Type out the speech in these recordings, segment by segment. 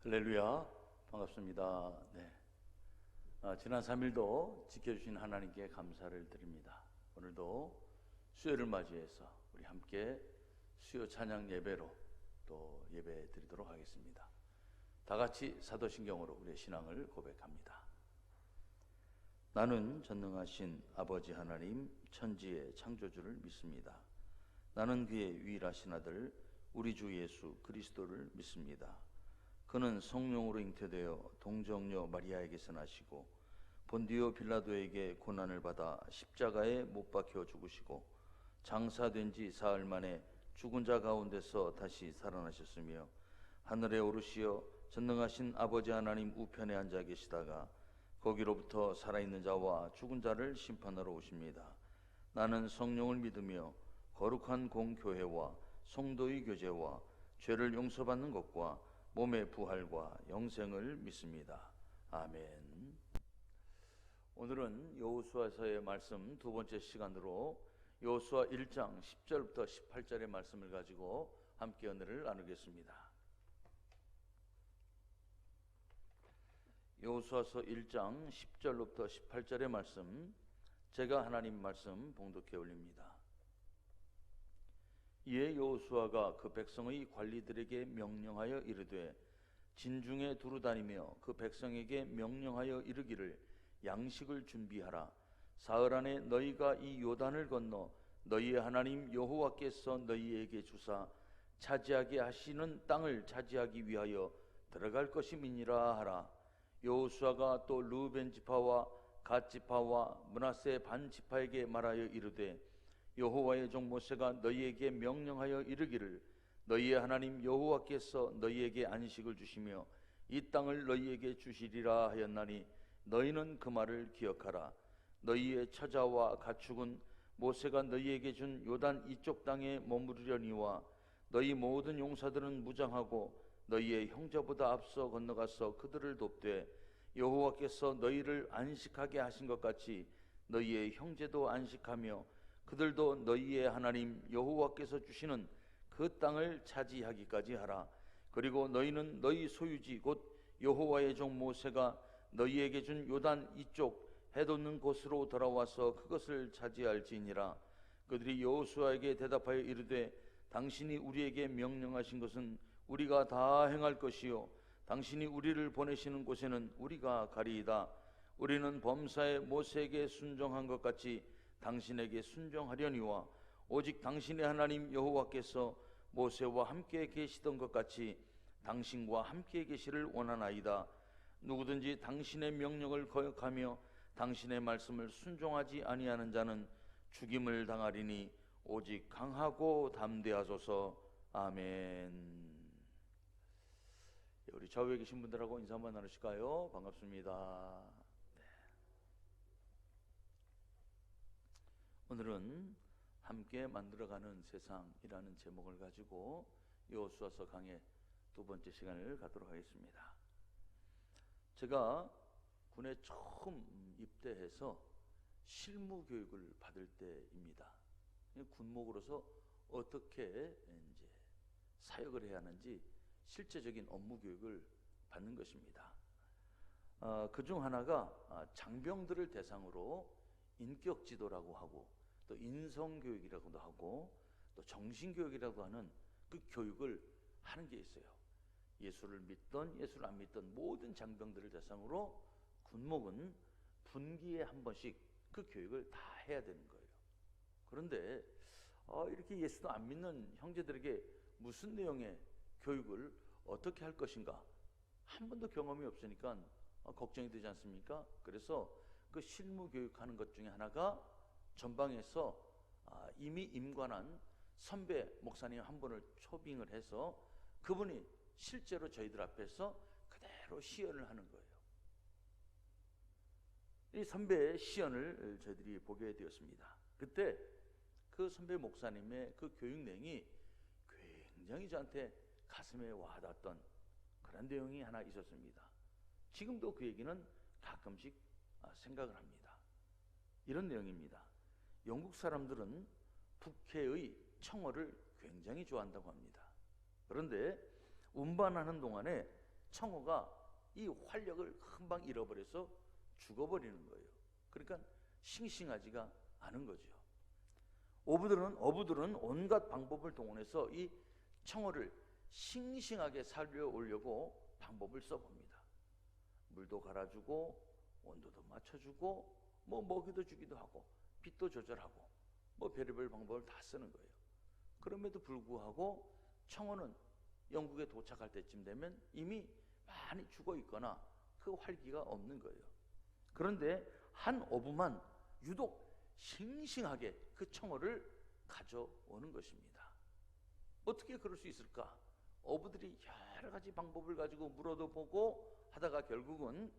할렐루야, 반갑습니다. 네. 지난 3일도 지켜주신 하나님께 감사를 드립니다. 오늘도 수요일을 맞이해서 우리 함께 수요 찬양 예배로 또 예배 드리도록 하겠습니다. 다 같이 사도신경으로 우리의 신앙을 고백합니다. 나는 전능하신 아버지 하나님 천지의 창조주를 믿습니다. 나는 그의 유일하신 아들 우리 주 예수 그리스도를 믿습니다. 그는 성령으로 잉태되어 동정녀 마리아에게서 나시고 본디오 빌라도에게 고난을 받아 십자가에 못 박혀 죽으시고 장사된 지 사흘 만에 죽은 자 가운데서 다시 살아나셨으며 하늘에 오르시어 전능하신 아버지 하나님 우편에 앉아 계시다가 거기로부터 살아있는 자와 죽은 자를 심판하러 오십니다. 나는 성령을 믿으며 거룩한 공교회와 성도의 교제와 죄를 용서받는 것과 몸의 부활과 영생을 믿습니다. 아멘. 오늘은 여호수아서의 말씀 두 번째 시간으로 여호수아 1장 10절부터 18절의 말씀을 가지고 함께 은혜를 나누겠습니다. 여호수아서 1장 10절부터 18절의 말씀, 제가 하나님 말씀 봉독해 올립니다. 이에 여호수아가 그 백성의 관리들에게 명령하여 이르되 진중에 두루 다니며 그 백성에게 명령하여 이르기를 양식을 준비하라. 사흘 안에 너희가 이 요단을 건너 너희의 하나님 여호와께서 너희에게 주사 차지하게 하시는 땅을 차지하기 위하여 들어갈 것임이니라 하라. 여호수아가 또 르우벤 지파와 갓 지파와 므낫세 반 지파에게 말하여 이르되 여호와의 종 모세가 너희에게 명령하여 이르기를 너희의 하나님 여호와께서 너희에게 안식을 주시며 이 땅을 너희에게 주시리라 하였나니 너희는 그 말을 기억하라. 너희의 처자와 가축은 모세가 너희에게 준 요단 이쪽 땅에 머무르려니와 너희 모든 용사들은 무장하고 너희의 형제보다 앞서 건너가서 그들을 돕되 여호와께서 너희를 안식하게 하신 것 같이 너희의 형제도 안식하며 그들도 너희의 하나님 여호와께서 주시는 그 땅을 차지하기까지 하라. 그리고 너희는 너희 소유지 곧 여호와의 종 모세가 너희에게 준 요단 이쪽 해돋는 곳으로 돌아와서 그것을 차지할지니라. 그들이 여호수아에게 대답하여 이르되 당신이 우리에게 명령하신 것은 우리가 다 행할 것이요 당신이 우리를 보내시는 곳에는 우리가 가리이다. 우리는 범사에 모세에게 순종한 것 같이 당신에게 순종하려니와 오직 당신의 하나님 여호와께서 모세와 함께 계시던 것 같이 당신과 함께 계시를 원하나이다. 누구든지 당신의 명령을 거역하며 당신의 말씀을 순종하지 아니하는 자는 죽임을 당하리니 오직 강하고 담대하소서. 아멘. 우리 좌우에 계신 분들하고 인사 한번 나누실까요? 반갑습니다. 오늘은 함께 만들어가는 세상이라는 제목을 가지고 여호수아서 강의 두 번째 시간을 갖도록 하겠습니다. 제가 군에 처음 입대해서 실무 교육을 받을 때입니다. 군목으로서 어떻게 이제 사역을 해야 하는지 실제적인 업무 교육을 받는 것입니다. 그중 하나가 장병들을 대상으로 인격 지도라고 하고 또 인성교육이라고도 하고 또 정신교육이라고 하는 그 교육을 하는 게 있어요. 예수를 믿던 예수를 안 믿던 모든 장병들을 대상으로 군목은 분기에 한 번씩 그 교육을 다 해야 되는 거예요. 그런데 이렇게 예수도 안 믿는 형제들에게 무슨 내용의 교육을 어떻게 할 것인가 한 번도 경험이 없으니까 걱정이 되지 않습니까? 그래서 그 실무 교육하는 것 중에 하나가 전방에서 이미 임관한 선배 목사님 한 분을 초빙을 해서 그분이 실제로 저희들 앞에서 그대로 시연을 하는 거예요. 이 선배의 시연을 저희들이 보게 되었습니다. 그때 그 선배 목사님의 그 교육 내용이 굉장히 저한테 가슴에 와닿았던 그런 내용이 하나 있었습니다. 지금도 그 얘기는 가끔씩 생각을 합니다. 이런 내용입니다. 영국 사람들은 북해의 청어를 굉장히 좋아한다고 합니다. 그런데 운반하는 동안에 청어가 이 활력을 금방 잃어버려서 죽어버리는 거예요. 그러니까 싱싱하지가 않은 거죠. 어부들은 온갖 방법을 동원해서 이 청어를 싱싱하게 살려오려고 방법을 써봅니다. 물도 갈아주고 온도도 맞춰주고 먹이도 주기도 하고 빛도 조절하고 별의별 방법을 다 쓰는 거예요. 그럼에도 불구하고 청어는 영국에 도착할 때쯤 되면 이미 많이 죽어 있거나 그 활기가 없는 거예요. 그런데 한 어부만 유독 싱싱하게 그 청어를 가져오는 것입니다. 어떻게 그럴 수 있을까? 어부들이 여러 가지 방법을 가지고 물어도 보고 하다가 결국은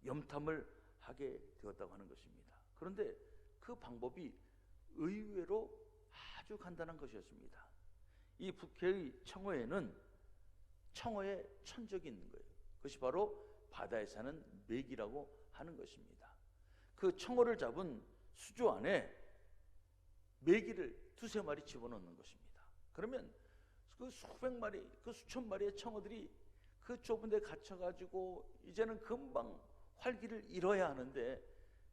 염탐을 하게 되었다고 하는 것입니다. 그런데 그 방법이 의외로 아주 간단한 것이었습니다. 이 북해의 청어에는 청어의 천적이 있는 거예요. 그것이 바로 바다에 사는 메기라고 하는 것입니다. 그 청어를 잡은 수조 안에 메기를 두세 마리 집어넣는 것입니다. 그러면 그 수백 마리, 그 수천 마리의 청어들이 그 좁은 데 갇혀가지고 이제는 금방 활기를 잃어야 하는데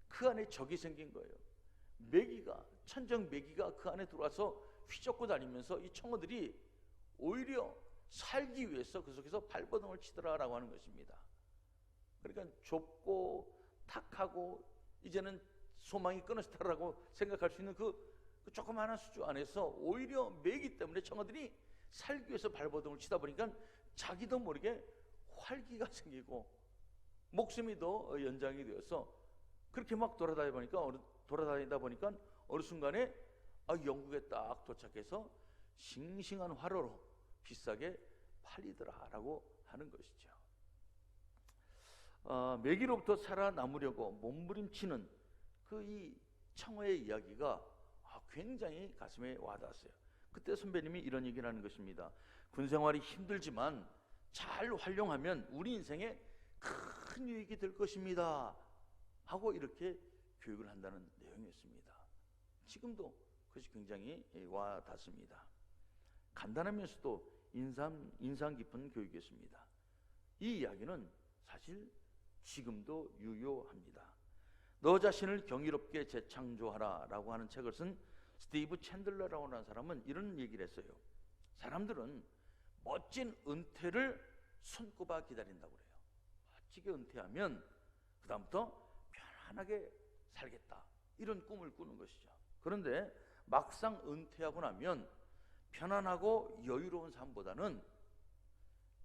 그 안에 적이 생긴 거예요. 메기가, 천적 메기가 그 안에 들어와서 휘젓고 다니면서 이 청어들이 오히려 살기 위해서 그 속에서 발버둥을 치더라라고 하는 것입니다. 그러니까 좁고 탁하고 이제는 소망이 끊어졌다라고 생각할 수 있는 그 조그마한 수조 안에서 오히려 메기 때문에 청어들이 살기 위해서 발버둥을 치다 보니까 자기도 모르게 활기가 생기고 목숨이 더 연장이 되어서 그렇게 막 돌아다니다 보니까 어느 순간에 영국에 딱 도착해서 싱싱한 화로로 비싸게 팔리더라라고 하는 것이죠. 메기로부터 살아남으려고 몸부림치는 그 이 청어의 이야기가 굉장히 가슴에 와닿았어요. 그때 선배님이 이런 얘기를 하는 것입니다. 군 생활이 힘들지만 잘 활용하면 우리 인생에 큰 유익이 될 것입니다 하고 이렇게 교육을 한다는 내용이었습니다. 지금도 그것이 굉장히 와닿습니다. 간단하면서도 인상 깊은 교육이었습니다. 이 이야기는 사실 지금도 유효합니다. 너 자신을 경이롭게 재창조하라 라고 하는 책을 쓴 스티브 챈들러라고 하는 사람은 이런 얘기를 했어요. 사람들은 멋진 은퇴를 손꼽아 기다린다고 그래요. 멋지게 은퇴하면 그 다음부터 편안하게 살겠다 이런 꿈을 꾸는 것이죠. 그런데 막상 은퇴하고 나면 편안하고 여유로운 삶보다는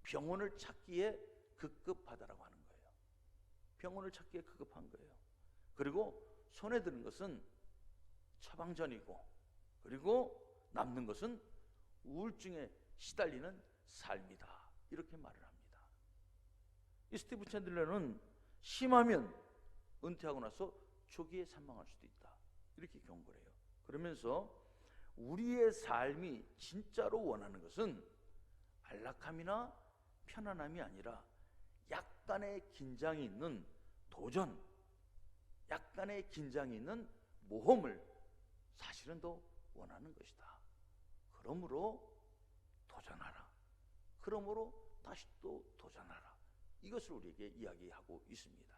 병원을 찾기에 급급하다라고 하는 거예요. 병원을 찾기에 급급한 거예요. 그리고 손에 드는 것은 처방전이고 그리고 남는 것은 우울증에 시달리는 삶이다 이렇게 말을 합니다. 이 스티브 챈들러는 심하면 은퇴하고 나서 조기에 사망할 수도 있다 이렇게 경고를 해요. 그러면서 우리의 삶이 진짜로 원하는 것은 안락함이나 편안함이 아니라 약간의 긴장이 있는 도전, 약간의 긴장이 있는 모험을 사실은 더 원하는 것이다. 그러므로 도전하라. 그러므로 다시 또 도전하라. 이것을 우리에게 이야기하고 있습니다.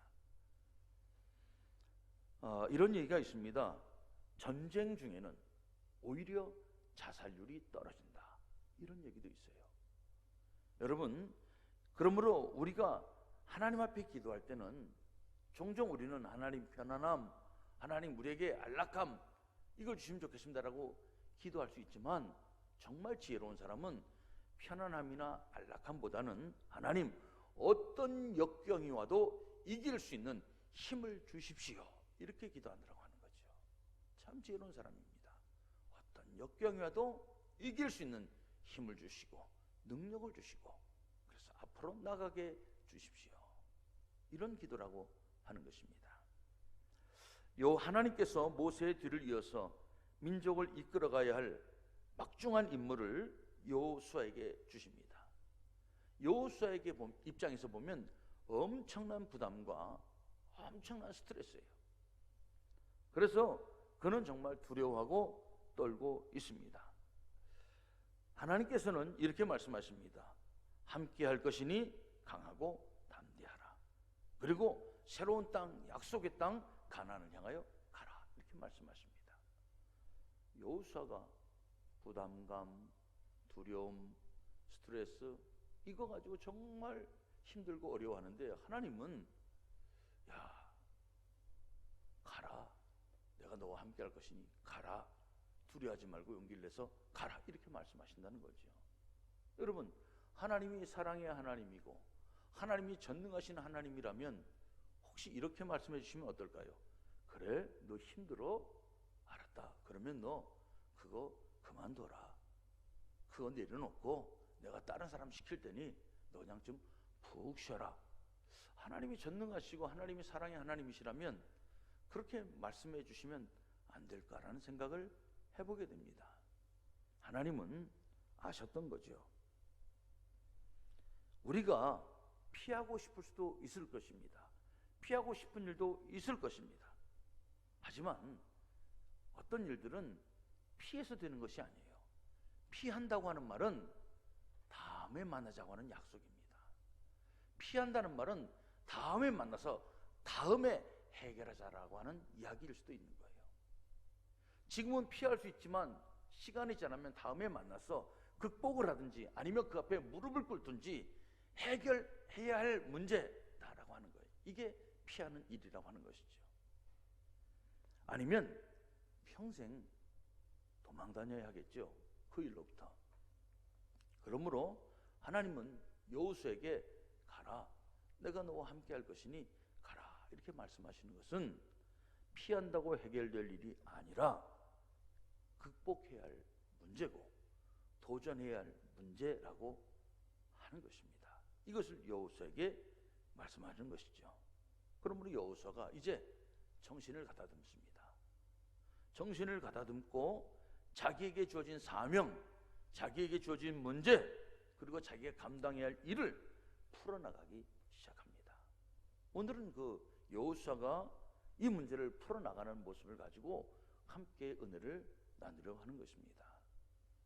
이런 얘기가 있습니다. 전쟁 중에는 오히려 자살률이 떨어진다. 이런 얘기도 있어요. 여러분, 그러므로 우리가 하나님 앞에 기도할 때는 종종 우리는 하나님 편안함, 하나님 우리에게 안락함 이걸 주시면 좋겠습니다라고 기도할 수 있지만 정말 지혜로운 사람은 편안함이나 안락함보다는 하나님 어떤 역경이 와도 이길 수 있는 힘을 주십시오 이렇게 기도하느라고 하는 거죠. 참 지혜로운 사람입니다. 어떤 역경이 와도 이길 수 있는 힘을 주시고 능력을 주시고 그래서 앞으로 나가게 주십시오. 이런 기도라고 하는 것입니다. 요 하나님께서 모세의 뒤를 이어서 민족을 이끌어가야 할 막중한 임무를 여호수아에게 주십니다. 여호수아에게 입장에서 보면 엄청난 부담과 엄청난 스트레스예요. 그래서 그는 정말 두려워하고 떨고 있습니다. 하나님께서는 이렇게 말씀하십니다. 함께 할 것이니 강하고 담대하라. 그리고 새로운 땅, 약속의 땅 가나안을 향하여 가라. 이렇게 말씀하십니다. 여호수아가 부담감, 두려움, 스트레스 이거 가지고 정말 힘들고 어려워하는데 하나님은 야, 가라. 내가 너와 함께 할 것이니 가라. 두려워하지 말고 용기를 내서 가라. 이렇게 말씀하신다는 거죠. 여러분, 하나님이 사랑의 하나님이고 하나님이 전능하신 하나님이라면 혹시 이렇게 말씀해 주시면 어떨까요? 그래, 너 힘들어? 알았다. 그러면 너 그거 그만둬라. 그거 내려놓고 내가 다른 사람 시킬 테니 너 그냥 좀 푹 쉬어라. 하나님이 전능하시고 하나님이 사랑의 하나님이시라면 그렇게 말씀해 주시면 안 될까라는 생각을 해보게 됩니다. 하나님은 아셨던 거죠. 우리가 피하고 싶을 수도 있을 것입니다. 피하고 싶은 일도 있을 것입니다. 하지만 어떤 일들은 피해서 되는 것이 아니에요. 피한다고 하는 말은 다음에 만나자고 하는 약속입니다. 피한다는 말은 다음에 만나서 다음에 해결하자라고 하는 이야기일 수도 있는 거예요. 지금은 피할 수 있지만 시간이 지나면 다음에 만나서 극복을 하든지 아니면 그 앞에 무릎을 꿇든지 해결해야 할 문제다라고 하는 거예요. 이게 피하는 일이라고 하는 것이죠. 아니면 평생 도망 다녀야 하겠죠. 그 일로부터. 그러므로 하나님은 여호수아에게 가라. 내가 너와 함께 할 것이니 가라. 이렇게 말씀하시는 것은 피한다고 해결될 일이 아니라 극복해야 할 문제고 도전해야 할 문제라고 하는 것입니다. 이것을 여호수아에게 말씀하시는 것이죠. 그러므로 여호수아가 이제 정신을 가다듬습니다. 정신을 가다듬고 자기에게 주어진 사명, 자기에게 주어진 문제, 그리고 자기가 감당해야 할 일을 풀어나가기 시작합니다. 오늘은 그 여호수아가 이 문제를 풀어나가는 모습을 가지고 함께 은혜를 나누려고 하는 것입니다.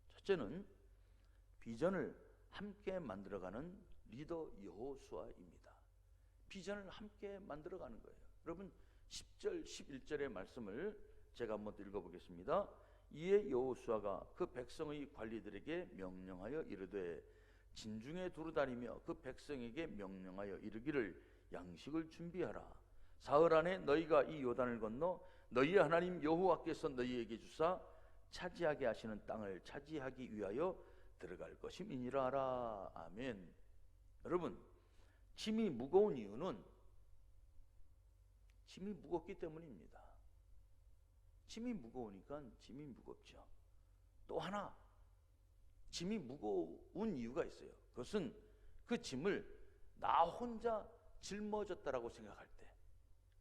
첫째는 비전을 함께 만들어가는 리더 여호수아입니다. 비전을 함께 만들어가는 거예요. 여러분 10절, 11절의 말씀을 제가 한번 읽어보겠습니다. 이에 여호수아가 그 백성의 관리들에게 명령하여 이르되 진중에 두루 다니며 그 백성에게 명령하여 이르기를 양식을 준비하라. 사흘 안에 너희가 이 요단을 건너 너희의 하나님 여호와께서 너희에게 주사 차지하게 하시는 땅을 차지하기 위하여 들어갈 것임이니라 하라. 아멘. 여러분, 짐이 무거운 이유는 짐이 무겁기 때문입니다. 짐이 무거우니까 짐이 무겁죠. 또 하나 짐이 무거운 이유가 있어요. 그것은 그 짐을 나 혼자 짊어졌다라고 생각할 때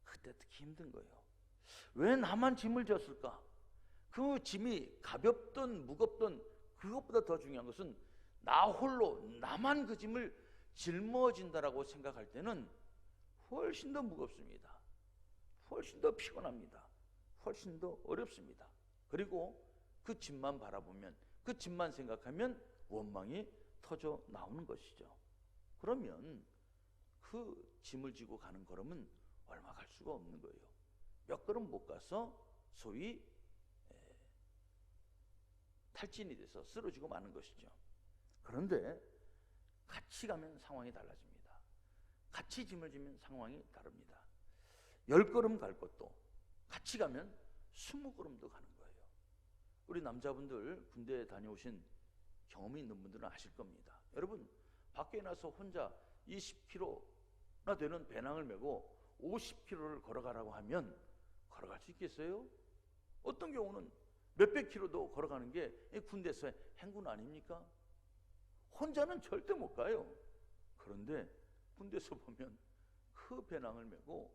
그때 특히 힘든 거예요. 왜 나만 짐을 졌을까? 그 짐이 가볍든 무겁든 그것보다 더 중요한 것은 나 홀로 나만 그 짐을 짊어진다라고 생각할 때는 훨씬 더 무겁습니다. 훨씬 더 피곤합니다. 훨씬 더 어렵습니다. 그리고 그 짐만 바라보면, 그 짐만 생각하면 원망이 터져 나오는 것이죠. 그러면 그 짐을 지고 가는 걸음은 얼마 갈 수가 없는 거예요. 몇 걸음 못 가서 소위 탈진이 돼서 쓰러지고 마는 것이죠. 그런데 같이 가면 상황이 달라집니다. 같이 짐을 지면 상황이 다릅니다. 10걸음 갈 것도 같이 가면 20걸음도 가는 거예요. 우리 남자분들 군대에 다녀오신 경험이 있는 분들은 아실 겁니다. 여러분, 밖에 나서 혼자 20km나 되는 배낭을 메고 50km를 걸어가라고 하면 걸어갈 수 있겠어요? 어떤 경우는 몇백 킬로도 걸어가는 게 군대에서의 행군 아닙니까? 혼자는 절대 못 가요. 그런데 군대에서 보면 그 배낭을 메고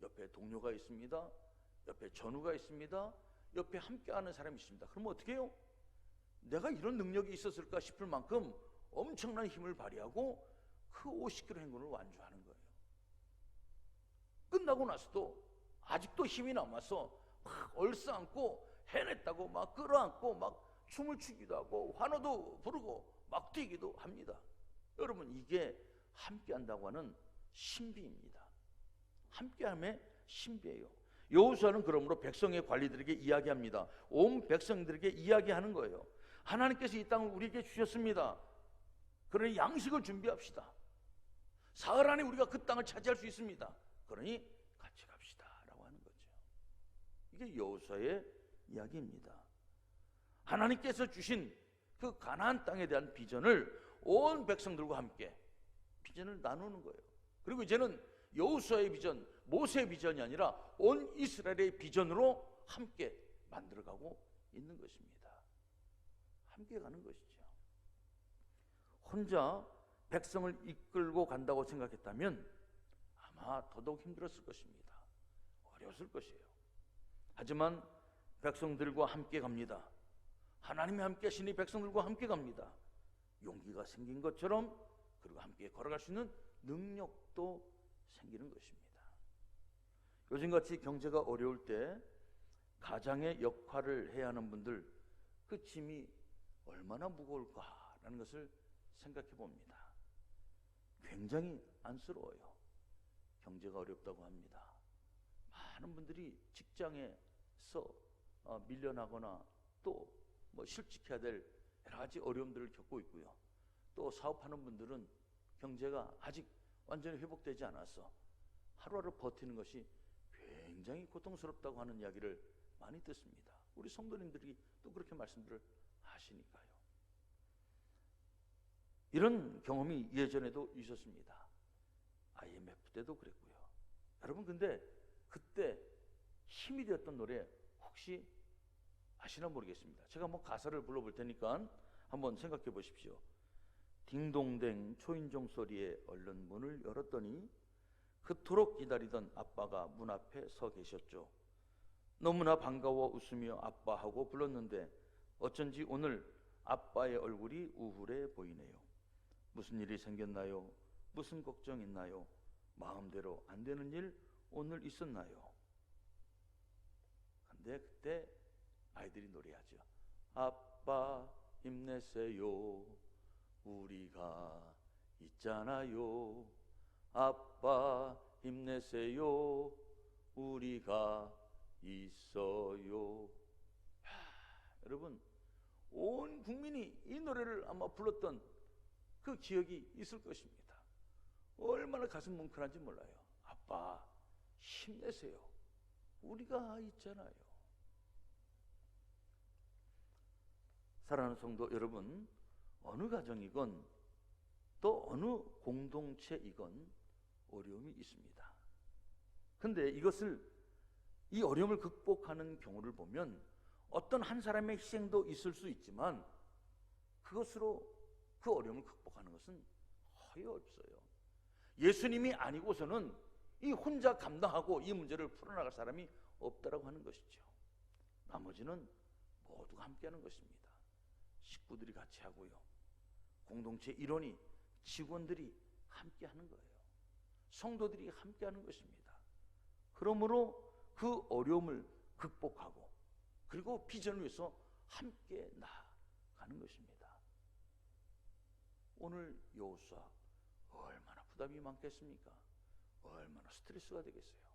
옆에 동료가 있습니다. 옆에 전우가 있습니다. 옆에 함께하는 사람이 있습니다. 그럼 어떻게 해요? 내가 이런 능력이 있었을까 싶을 만큼 엄청난 힘을 발휘하고 그 50km 행군을 완주하는 거예요. 끝나고 나서도 아직도 힘이 남아서 막 얼싸안고 해냈다고 막 끌어안고 막 춤을 추기도 하고 환호도 부르고 막 뛰기도 합니다. 여러분, 이게 함께한다고 하는 신비입니다. 함께함의 신비예요. 여호수아는 그러므로 백성의 관리들에게 이야기합니다. 온 백성들에게 이야기하는 거예요. 하나님께서 이 땅을 우리에게 주셨습니다. 그러니 양식을 준비합시다. 사흘 안에 우리가 그 땅을 차지할 수 있습니다. 그러니 같이 갑시다 라고 하는 거죠. 이게 여호수아의 이야기입니다. 하나님께서 주신 그 가나안 땅에 대한 비전을 온 백성들과 함께 비전을 나누는 거예요. 그리고 이제는 여호수아의 비전, 모세의 비전이 아니라 온 이스라엘의 비전으로 함께 만들어가고 있는 것입니다. 함께 가는 것이죠. 혼자 백성을 이끌고 간다고 생각했다면 아마 더더욱 힘들었을 것입니다. 어려웠을 것이에요. 하지만 백성들과 함께 갑니다. 하나님이 함께 하시니 백성들과 함께 갑니다. 용기가 생긴 것처럼, 그리고 함께 걸어갈 수 있는 능력도 생기는 것입니다. 요즘같이 경제가 어려울 때 가장의 역할을 해야 하는 분들, 그 짐이 얼마나 무거울까라는 것을 생각해 봅니다. 굉장히 안쓰러워요. 경제가 어렵다고 합니다. 많은 분들이 직장에서 밀려나거나 또 실직해야 될 여러 가지 어려움들을 겪고 있고요. 또 사업하는 분들은 경제가 아직 완전히 회복되지 않아서 하루하루 버티는 것이 굉장히 고통스럽다고 하는 이야기를 많이 듣습니다. 우리 성도님들이 또 그렇게 말씀들을 하시니까요. 이런 경험이 예전에도 있었습니다. IMF 때도 그랬고요. 여러분, 근데 그때 힘이 되었던 노래 혹시 아시나 모르겠습니다. 제가 가사를 불러볼 테니까 한번 생각해 보십시오. 딩동댕 초인종 소리에 얼른 문을 열었더니 그토록 기다리던 아빠가 문 앞에 서 계셨죠. 너무나 반가워 웃으며 아빠하고 불렀는데 어쩐지 오늘 아빠의 얼굴이 우울해 보이네요. 무슨 일이 생겼나요? 무슨 걱정 있나요? 마음대로 안 되는 일 오늘 있었나요? 근데 그때 아이들이 노래하죠. 아빠 힘내세요. 우리가 있잖아요. 아빠 힘내세요. 우리가 있어요. 여러분, 온 국민이 이 노래를 아마 불렀던 그 기억이 있을 것입니다. 얼마나 가슴 뭉클한지 몰라요. 아빠 힘내세요. 우리가 있잖아요. 사랑하는 성도 여러분, 어느 가정이건 또 어느 공동체이건 어려움이 있습니다. 근데 이 어려움을 극복하는 경우를 보면 어떤 한 사람의 희생도 있을 수 있지만 그것으로 그 어려움을 극복하는 것은 거의 없어요. 예수님이 아니고서는 이 혼자 감당하고 이 문제를 풀어나갈 사람이 없다라고 하는 것이죠. 나머지는 모두가 함께하는 것입니다. 식구들이 같이 하고요. 공동체 일원이, 직원들이 함께하는 거예요. 성도들이 함께하는 것입니다. 그러므로 그 어려움을 극복하고 그리고 비전을 위해서 함께 나아가는 것입니다. 오늘 여호수아 얼마나 부담이 많겠습니까? 얼마나 스트레스가 되겠어요.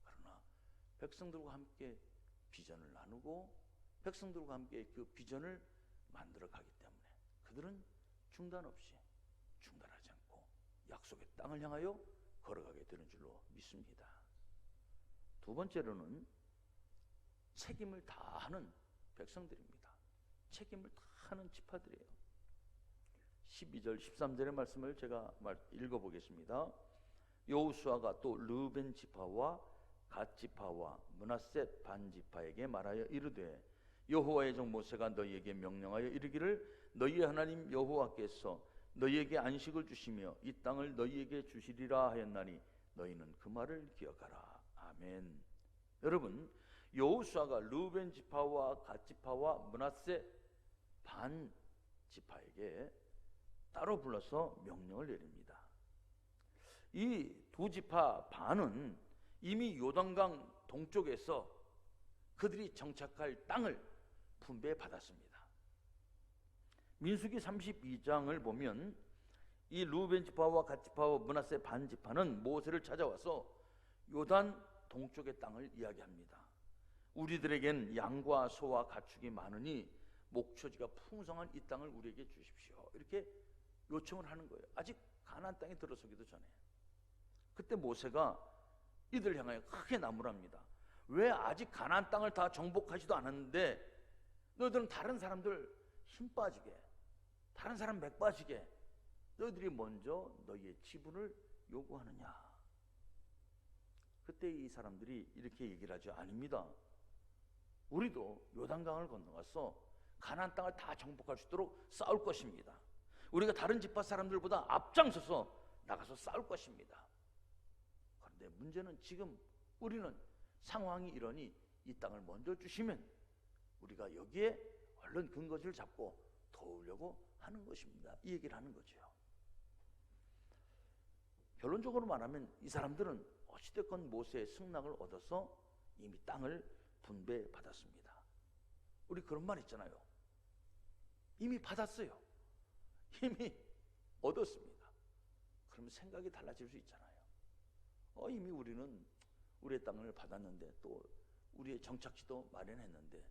그러나 백성들과 함께 비전을 나누고 백성들과 함께 그 비전을 만들어가기 때문에 그들은 중단하지 않고 약속의 땅을 향하여 걸어가게 되는 줄로 믿습니다. 두 번째로는 책임을 다하는 백성들입니다. 책임을 다하는 지파들이에요. 12절 13절의 말씀을 제가 읽어보겠습니다. 여호수아가 또 르벤 지파와 갓 지파와 므낫셋 반 지파에게 말하여 이르되 여호와의 종 모세가 너희에게 명령하여 이르기를 너희의 하나님 여호와께서 너희에게 안식을 주시며 이 땅을 너희에게 주시리라 하였나니 너희는 그 말을 기억하라. 아멘. 여러분, 여호수아가 르벤 지파와 갓 지파와 므낫셋 반 지파에게 따로 불러서 명령을 내립니다. 이 두 지파 반은 이미 요단강 동쪽에서 그들이 정착할 땅을 분배받았습니다. 민수기 32장을 보면 이 루벤 지파와 갓 지파와 므낫세 반 지파는 모세를 찾아와서 요단 동쪽의 땅을 이야기합니다. 우리들에겐 양과 소와 가축이 많으니 목초지가 풍성한 이 땅을 우리에게 주십시오. 이렇게 요청을 하는 거예요. 아직 가나안 땅에 들어서기도 전에. 그때 모세가 이들 향하여 크게 나무랍니다. 왜 아직 가나안 땅을 다 정복하지도 않았는데 너희들은 다른 사람들 힘 빠지게, 다른 사람 맥 빠지게 너희들이 먼저 너희의 지분을 요구하느냐. 그때 이 사람들이 이렇게 얘기를 하죠. 아닙니다. 우리도 요단강을 건너가서 가나안 땅을 다 정복할 수 있도록 싸울 것입니다. 우리가 다른 지파 사람들보다 앞장서서 나가서 싸울 것입니다. 그런데 문제는 지금 우리는 상황이 이러니 이 땅을 먼저 주시면 우리가 여기에 얼른 근거지를 잡고 도우려고 하는 것입니다. 이 얘기를 하는 거죠. 결론적으로 말하면 이 사람들은 어찌됐건 모세의 승낙을 얻어서 이미 땅을 분배받았습니다. 우리 그런 말 있잖아요. 이미 받았어요. 이미 얻었습니다. 그러면 생각이 달라질 수 있잖아요. 이미 우리는 우리의 땅을 받았는데 또 우리의 정착지도 마련했는데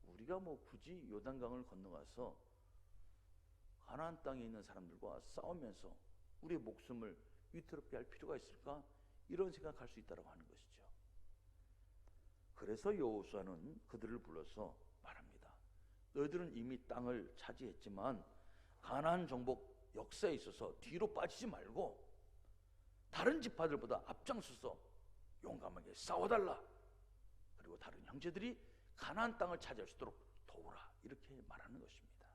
우리가 뭐 굳이 요단강을 건너가서 가나안 땅에 있는 사람들과 싸우면서 우리의 목숨을 위태롭게 할 필요가 있을까? 이런 생각할 수 있다고 하는 것이죠. 그래서 여호수아는 그들을 불러서 말합니다. 너희들은 이미 땅을 차지했지만 가나안 정복 역사에 있어서 뒤로 빠지지 말고 다른 지파들보다 앞장서서 용감하게 싸워달라. 그리고 다른 형제들이 가나안 땅을 차지할 수 있도록 도우라. 이렇게 말하는 것입니다.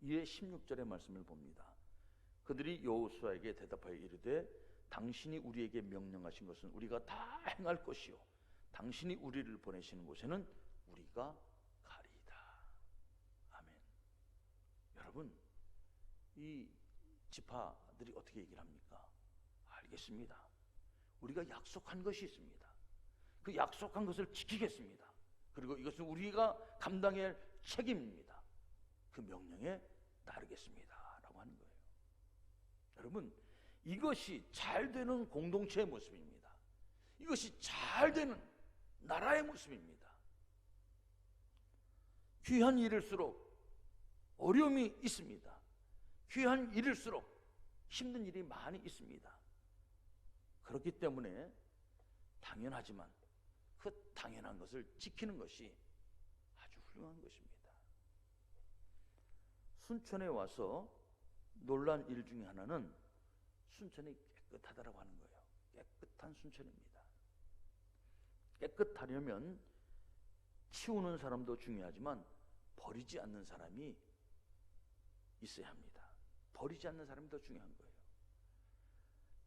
이에 16절의 말씀을 봅니다. 그들이 여호수아에게 대답하여 이르되 당신이 우리에게 명령하신 것은 우리가 다 행할 것이요 당신이 우리를 보내시는 곳에는 우리가 가리이다. 아멘. 여러분, 이 지파들이 어떻게 얘기를 합니까? 알겠습니다. 우리가 약속한 것이 있습니다. 그 약속한 것을 지키겠습니다. 그리고 이것은 우리가 감당해야 할 책임입니다. 그 명령에 따르겠습니다. 라고 하는 거예요. 여러분, 이것이 잘 되는 공동체의 모습입니다. 이것이 잘 되는 나라의 모습입니다. 귀한 일일수록 어려움이 있습니다. 귀한 일일수록 힘든 일이 많이 있습니다. 그렇기 때문에 당연하지만 그 당연한 것을 지키는 것이 아주 훌륭한 것입니다. 순천에 와서 놀란 일 중에 하나는 순천이 깨끗하다라고 하는 거예요. 깨끗한 순천입니다. 깨끗하려면 치우는 사람도 중요하지만 버리지 않는 사람이 있어야 합니다. 버리지 않는 사람이 더 중요한 거예요.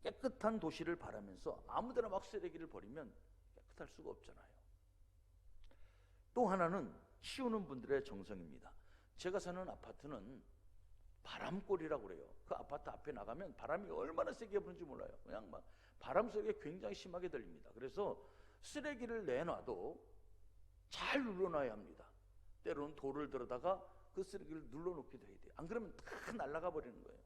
깨끗한 도시를 바라면서 아무데나 막 쓰레기를 버리면 깨끗할 수가 없잖아요. 또 하나는 치우는 분들의 정성입니다. 제가 사는 아파트는 바람골이라고 그래요. 그 아파트 앞에 나가면 바람이 얼마나 세게 부는지 몰라요. 그냥 막 바람 소리가 굉장히 심하게 들립니다. 그래서 쓰레기를 내놔도 잘 눌러놔야 합니다. 때로는 돌을 들어다가 그 쓰레기를 눌러놓기도 해야 돼요. 안 그러면 다 날아가 버리는 거예요.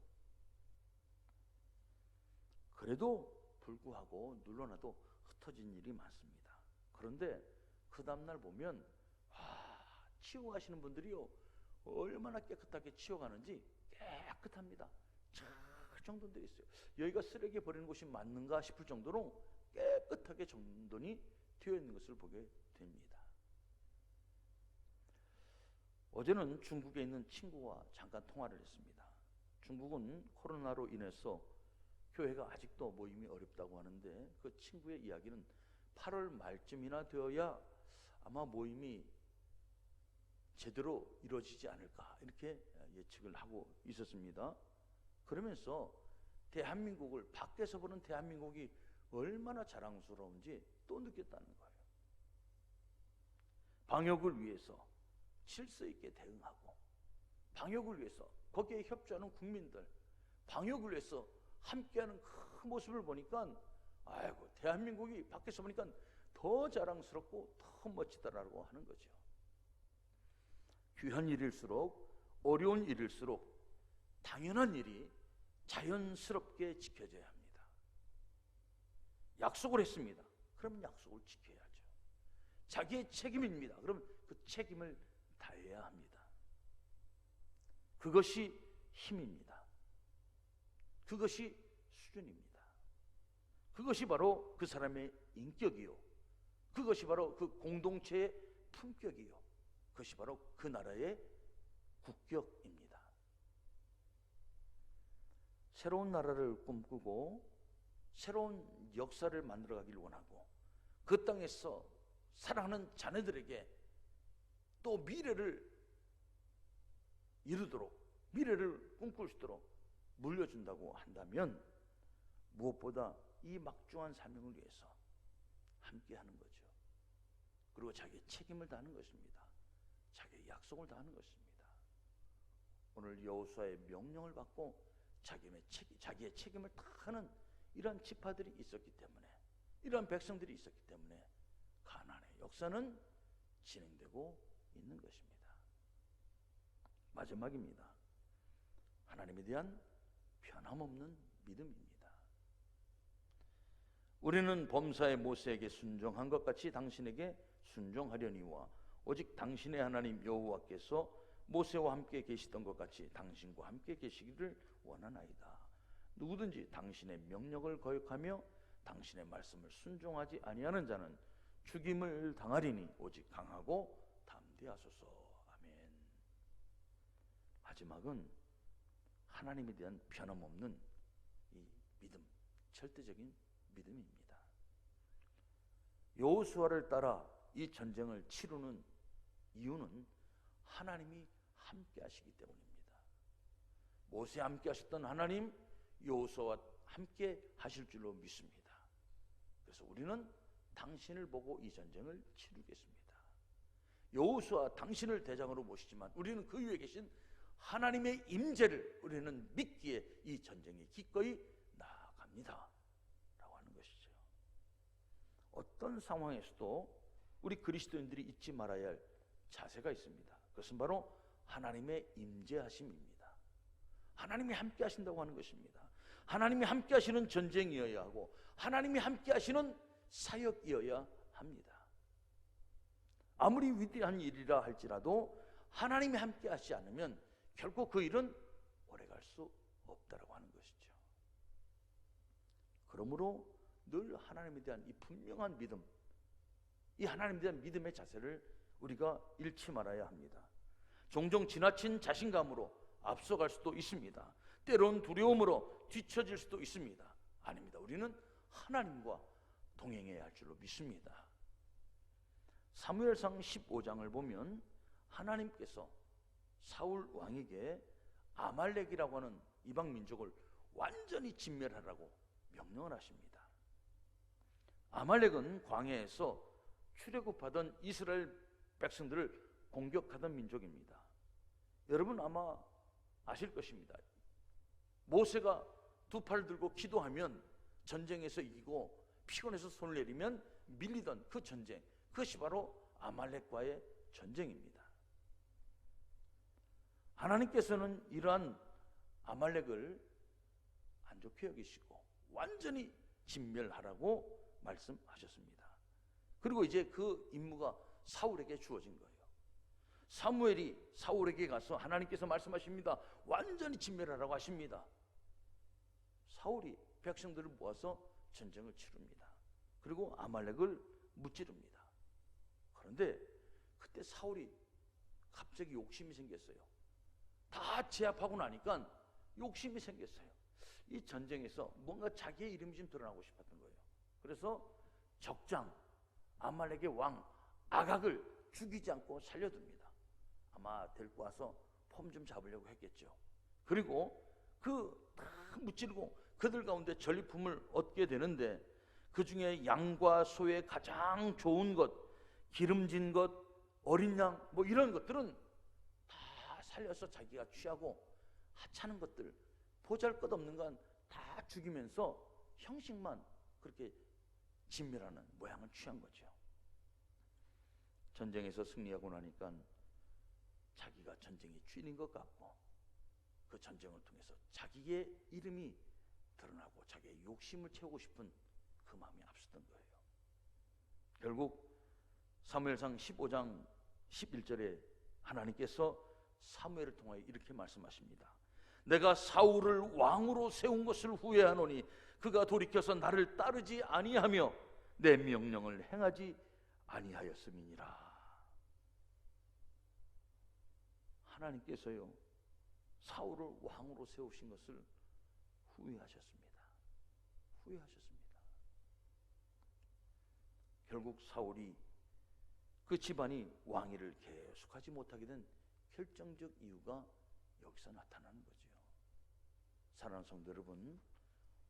그래도 불구하고 눌러놔도 흩어진 일이 많습니다. 그런데 그 다음날 보면 치워가시는 분들이요 얼마나 깨끗하게 치워가는지 깨끗합니다. 저 정돈 되어 있어요. 여기가 쓰레기 버리는 곳이 맞는가 싶을 정도로 깨끗하게 정돈이 되어 있는 것을 보게 됩니다. 어제는 중국에 있는 친구와 잠깐 통화를 했습니다. 중국은 코로나로 인해서 교회가 아직도 모임이 어렵다고 하는데 그 친구의 이야기는 8월 말쯤이나 되어야 아마 모임이 제대로 이루어지지 않을까 이렇게 예측을 하고 있었습니다. 그러면서 대한민국을 밖에서 보는 대한민국이 얼마나 자랑스러운지 또 느꼈다는 거예요. 방역을 위해서 질서 있게 대응하고 방역을 위해서 거기에 협조하는 국민들 방역을 위해서 함께하는 그 모습을 보니까 아이고 대한민국이 밖에서 보니까 더 자랑스럽고 더 멋지다라고 하는 거죠. 귀한 일일수록 어려운 일일수록 당연한 일이 자연스럽게 지켜져야 합니다. 약속을 했습니다. 그럼 약속을 지켜야죠. 자기의 책임입니다. 그럼 그 책임을 다해야 합니다. 그것이 힘입니다. 그것이 수준입니다. 그것이 바로 그 사람의 인격이요, 그것이 바로 그 공동체의 품격이요, 그것이 바로 그 나라의 국격입니다. 새로운 나라를 꿈꾸고 새로운 역사를 만들어가길 원하고 그 땅에서 사랑하는 자녀들에게 또 미래를 이루도록, 미래를 꿈꿀 수 있도록 물려준다고 한다면 무엇보다 이 막중한 사명을 위해서 함께하는 거죠. 그리고 자기의 책임을 다하는 것입니다. 자기의 약속을 다하는 것입니다. 오늘 여호수아의 명령을 받고 자기의 책임을 다하는 이러한 지파들이 있었기 때문에, 이러한 백성들이 있었기 때문에 가나안의 역사는 진행되고 있는 것입니다. 마지막입니다. 하나님에 대한 변함없는 믿음입니다. 우리는 범사의 모세에게 순종한 것 같이 당신에게 순종하려니와 오직 당신의 하나님 여호와께서 모세와 함께 계시던 것 같이 당신과 함께 계시기를 원하나이다. 누구든지 당신의 명령을 거역하며 당신의 말씀을 순종하지 아니하는 자는 죽임을 당하리니 오직 강하고 담대하소서. 아멘. 마지막은 하나님에 대한 변함없는 이 믿음, 절대적인 믿음입니다. 여호수아를 따라 이 전쟁을 치르는 이유는 하나님이 함께 하시기 때문입니다. 모세와 함께 하셨던 하나님, 여호수아와 함께 하실 줄로 믿습니다. 그래서 우리는 당신을 보고 이 전쟁을 치르겠습니다. 여호수아 당신을 대장으로 모시지만 우리는 그 위에 계신 하나님의 임재를 우리는 믿기에 이 전쟁에 기꺼이 나아갑니다 라고 하는 것이죠. 어떤 상황에서도 우리 그리스도인들이 잊지 말아야 할 자세가 있습니다. 그것은 바로 하나님의 임재하심입니다. 하나님이 함께 하신다고 하는 것입니다. 하나님이 함께 하시는 전쟁이어야 하고 하나님이 함께 하시는 사역이어야 합니다. 아무리 위대한 일이라 할지라도 하나님이 함께 하시지 않으면 결코 그 일은 오래갈 수 없다라고 하는 것이죠. 그러므로 늘 하나님에 대한 이 분명한 믿음, 이 하나님에 대한 믿음의 자세를 우리가 잃지 말아야 합니다. 종종 지나친 자신감으로 앞서갈 수도 있습니다. 때론 두려움으로 뒤처질 수도 있습니다. 아닙니다. 우리는 하나님과 동행해야 할 줄로 믿습니다. 사무엘상 15장을 보면 하나님께서 사울 왕에게 아말렉이라고 하는 이방 민족을 완전히 진멸하라고 명령을 하십니다. 아말렉은 광야에서 출애굽하던 이스라엘 백성들을 공격하던 민족입니다. 여러분 아마 아실 것입니다. 모세가 두 팔을 들고 기도하면 전쟁에서 이기고 피곤해서 손을 내리면 밀리던 그 전쟁, 그것이 바로 아말렉과의 전쟁입니다. 하나님께서는 이러한 아말렉을 안 좋게 여기시고 완전히 진멸하라고 말씀하셨습니다. 그리고 이제 그 임무가 사울에게 주어진 거예요. 사무엘이 사울에게 가서 하나님께서 말씀하십니다. 완전히 진멸하라고 하십니다. 사울이 백성들을 모아서 전쟁을 치릅니다. 그리고 아말렉을 무찌릅니다. 그런데 그때 사울이 갑자기 욕심이 생겼어요. 다 제압하고 나니까 욕심이 생겼어요. 이 전쟁에서 뭔가 자기의 이름이 좀 드러나고 싶었던 거예요. 그래서 적장 아말렉의 왕 아각을 죽이지 않고 살려둡니다. 아마 데리고 와서 폼 좀 잡으려고 했겠죠. 그리고 다 무찌르고 그들 가운데 전리품을 얻게 되는데 그 중에 양과 소의 가장 좋은 것, 기름진 것, 어린 양 뭐 이런 것들은 다 살려서 자기가 취하고 하찮은 것들, 보잘것없는 건 다 죽이면서 형식만 그렇게 진멸하는 모양을 취한 거죠. 전쟁에서 승리하고 나니까 자기가 전쟁의 주인인 것 같고 그 전쟁을 통해서 자기의 이름이 드러나고 자기의 욕심을 채우고 싶은 그 마음이 앞섰던 거예요. 결국 사무엘상 15장 11절에 하나님께서 사무엘을 통하여 이렇게 말씀하십니다. 내가 사울을 왕으로 세운 것을 후회하노니 그가 돌이켜서 나를 따르지 아니하며 내 명령을 행하지 아니하였음이니라. 하나님께서요, 사울을 왕으로 세우신 것을 후회하셨습니다. 후회하셨습니다. 결국 사울이 그 집안이 왕위를 계속하지 못하게 된 결정적 이유가 여기서 나타나는 거죠. 사랑하는 성도 여러분,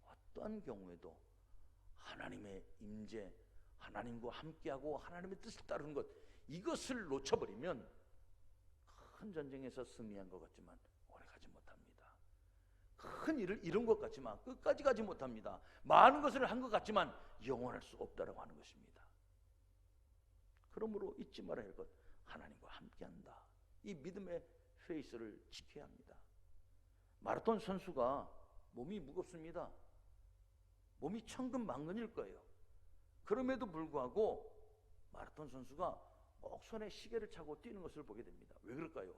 어떠한 경우에도 하나님의 임재, 하나님과 함께하고 하나님의 뜻을 따르는 것, 이것을 놓쳐버리면 큰 전쟁에서 승리한 것 같지만 오래 가지 못합니다. 큰 일을 이룬 것 같지만 끝까지 가지 못합니다. 많은 것을 한 것 같지만 영원할 수 없다라고 하는 것입니다. 그러므로 잊지 말아야 할 것, 하나님과 함께한다. 이 믿음의 페이스를 지켜야 합니다. 마라톤 선수가 몸이 무겁습니다. 몸이 천근만근일 거예요. 그럼에도 불구하고 마라톤 선수가 꼭 손에 시계를 차고 뛰는 것을 보게 됩니다. 왜 그럴까요?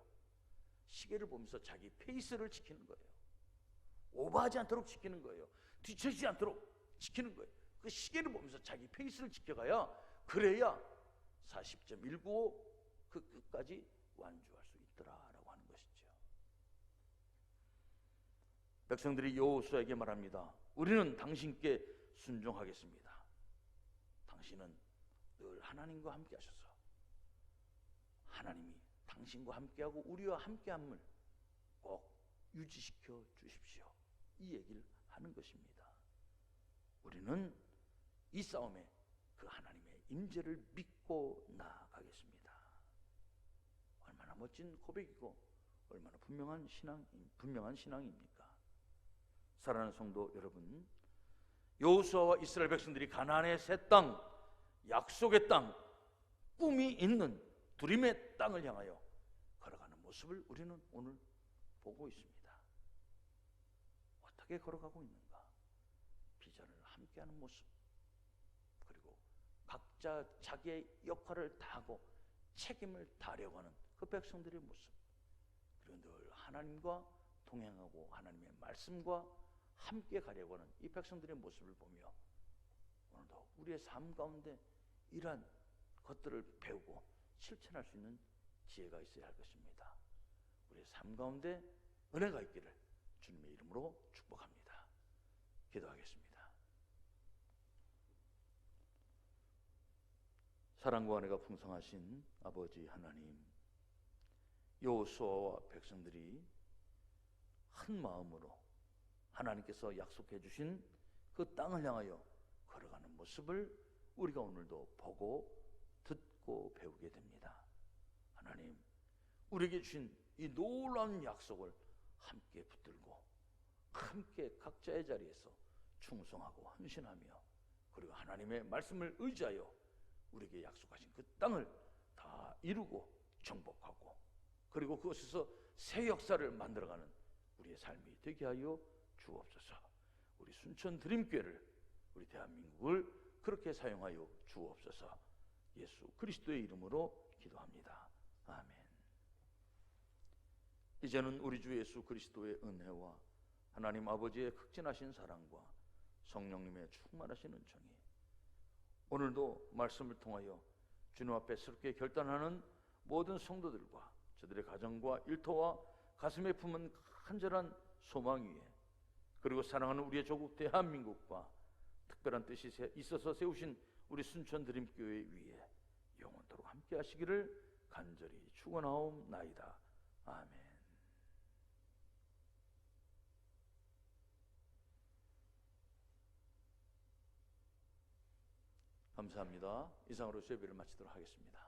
시계를 보면서 자기 페이스를 지키는 거예요. 오버하지 않도록 지키는 거예요. 뒤처지지 않도록 지키는 거예요. 그 시계를 보면서 자기 페이스를 지켜가야, 그래야 40.195 그 끝까지 완주할 수 있더라라고 하는 것이죠. 백성들이 여호수아에게 말합니다. 우리는 당신께 순종하겠습니다. 당신은 늘 하나님과 함께 하셔서 하나님이 당신과 함께하고 우리와 함께함을 꼭 유지시켜 주십시오. 이 얘기를 하는 것입니다. 우리는 이 싸움에 그 하나님의 임재를 믿고 나아가겠습니다. 얼마나 멋진 고백이고 얼마나 분명한 신앙입니까? 사랑하는 성도 여러분, 여호수아와 이스라엘 백성들이 가나안의 새 땅, 약속의 땅, 꿈이 있는 두림의 땅을 향하여 걸어가는 모습을 우리는 오늘 보고 있습니다. 어떻게 걸어가고 있는가? 비전을 함께하는 모습, 그리고 각자 자기의 역할을 다하고 책임을 다하려고 하는 그 백성들의 모습, 그리고 늘 하나님과 동행하고 하나님의 말씀과 함께 가려고 하는 이 백성들의 모습을 보며 오늘도 우리의 삶 가운데 이러한 것들을 배우고 실천할 수 있는 지혜가 있어야 할 것입니다. 우리의 삶 가운데 은혜가 있기를 주님의 이름으로 축복합니다. 기도하겠습니다. 사랑과 은혜가 풍성하신 아버지 하나님, 여호수아와 백성들이 한 마음으로 하나님께서 약속해 주신 그 땅을 향하여 걸어가는 모습을 우리가 오늘도 보고 듣고 배우게 됩니다. 하나님, 우리에게 주신 이 놀라운 약속을 함께 붙들고 함께 각자의 자리에서 충성하고 헌신하며, 그리고 하나님의 말씀을 의지하여 우리에게 약속하신 그 땅을 다 이루고 정복하고, 그리고 그것에서 새 역사를 만들어가는 우리의 삶이 되게 하여 주옵소서. 우리 순천 드림교회를, 우리 대한민국을 그렇게 사용하여 주옵소서. 예수 그리스도의 이름으로 기도합니다. 아멘. 이제는 우리 주 예수 그리스도의 은혜와 하나님 아버지의 극진하신 사랑과 성령님의 충만하신 은총이 오늘도 말씀을 통하여 주님 앞에 새롭게 결단하는 모든 성도들과 저들의 가정과 일터와 가슴에 품은 간절한 소망 위에, 그리고 사랑하는 우리의 조국 대한민국과 특별한 뜻이 있어서 세우신 우리 순천 드림교회 위에 영원토록 함께 하시기를 간절히 축원하옵나이다. 아멘. 감사합니다. 이상으로 예배를 마치도록 하겠습니다.